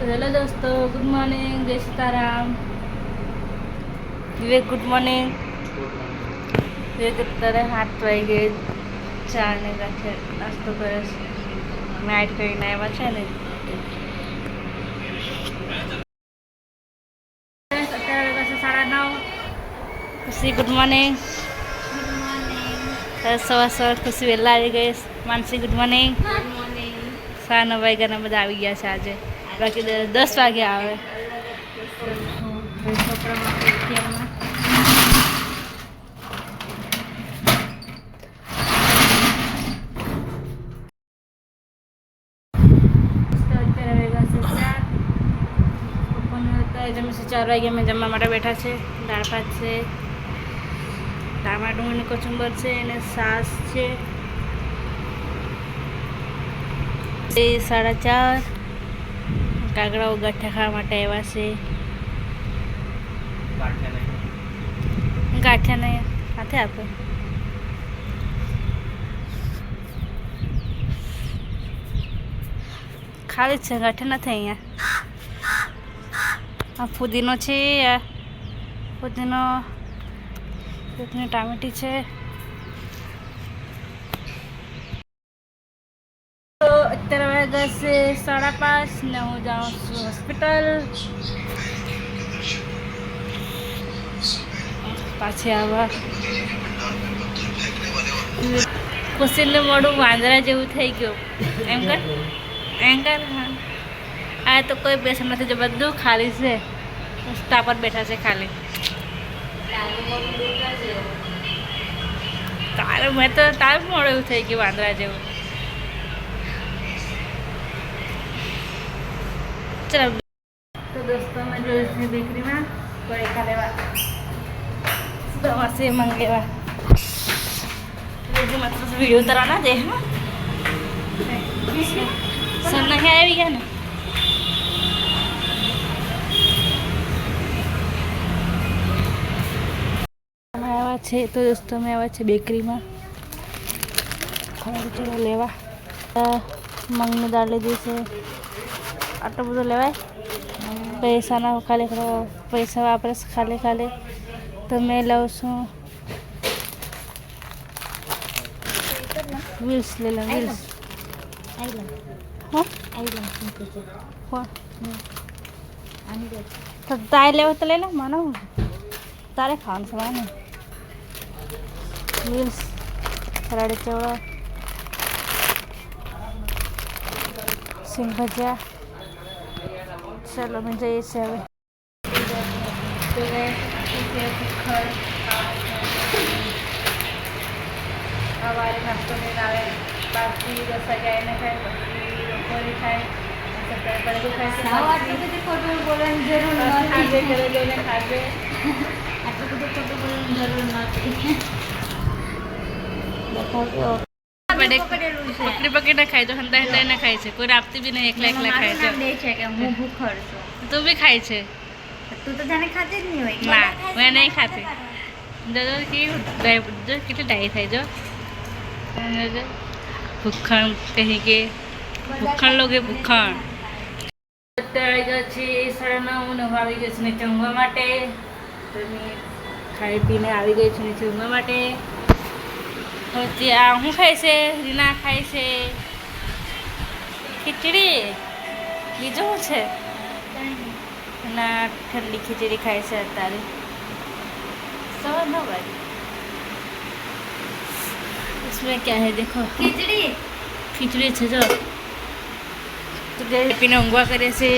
तो हेलो दोस्तों, good morning, जय सीताराम। विवेक गुड मॉर्निंग। विवेक અત્યારે 7 વાગે ચા ને ગાંઠે નાસ્તો કરે છે. નાઇટ કરીને આવ્યા છે ને અત્યારે વાગે 9:30. ખુશી ગુડ મોર્નિંગ. સવાર ખુશી વહેલા આવી ગઈ. માનસી ગુડ મોર્નિંગ. 9:30 વાગ્યાના બધા આવી ગયા છે આજે, બાકી 10 વાગે આવે. છોકરા માટે અત્યારે જમે છે. 4 વાગ્યા મેં જમવા માટે બેઠા છે. દાળ ભાત છે, ટામેટાની કચુંબર છે અને છાશ છે. 4:30 કાગડાઓ ગાંઠિયા ખાવા માટે આવ્યા છે. ગાંઠિયા નહીં હાથે આપે. ખાલી જ છે, ગાંઠિયા નથી અહીંયા. આ ફુદીનો છે, આ ફુદીનો ટામેટી છે. તો અત્યારે વાગ્યા છે 5:30 ને હું જાઉં છું હોસ્પિટલ. પાછી આવવા ખુશીનું મોઢું વાંદરા જેવું થઈ ગયું. એમ કર હા. આ તો કોઈ બેસન નથી, જો બધું ખાલી છે. સ્ટાફ પર બેઠા છે ખાલી. તારું મેં તો તારું મોડું એવું થઈ ગયું વાંદરા જેવું. ચલો તો દોસ્તો મેં જોયું છે બેકરીમાં પડીકા લેવા, દવા છે મંગાવ્યા. માત્ર વિડીયો ઉતારવાના દે. હા સર નહીં આવી ગયા ને. છે તો દોસ્તો અમે આવ્યા છે બેકરીમાં થોડો લેવા. મગની દાળ લીધી છે. આટલું બધું લેવાય? પૈસાના ખાલી પૈસા વાપરે ખાલી તો મેં લઉં છું વિલ્સ લઈ લઉં. વિલ્સ તો તારે લેવું તો લઈ લે. માનો તારે ખાવાનું છે માને. વિલ્સ રાડી ચવડા, સિંગ ભજીયા. ચાલો અમે જઈએ છીએ હવે. સવારે નાસ્તો લઈને આવે, 5 થી 10 વાગે આવીને ખાય, પછી બપોરે ખાય, પડેલું ખાય. ખોટું બોલવાની જરૂર નથી. ઘરે જઈને ખાજે. આટલું બધું ખોટું બોલવાની જરૂર નથી. પકડી ખાય તો હંતા હંતા ખાય છે. કોઈ આપતી બી નહીં, એકલા ખાય છે. હું ભૂખડ છું. તું બી ખાય છે. તું તો જાણે ખાતી જ નહીં હોય. ના મેં નહીં ખાતી. કેટલી ડાઈ થાય જો. ભૂખણ કહી કે ભૂખણ લોગે ભૂખણ. અત્યારે ગયા છે 9:30 આવી ગયો છે નીચે ઊંઘવા માટે. ખાઈ પીને આવી ગઈ છું નીચે ઊંઘવા માટે. ત્યાં હું ખાય છે, રીના ખાય છે ખીચડી. બીજું શું છે ના, ઠંડી ખીચડી ખાય છે અત્યારે 9:15 વાગે. इसमें क्या है देखो, खिचड़ी છે જો. તો પીને ઊંઘવા કરે છે.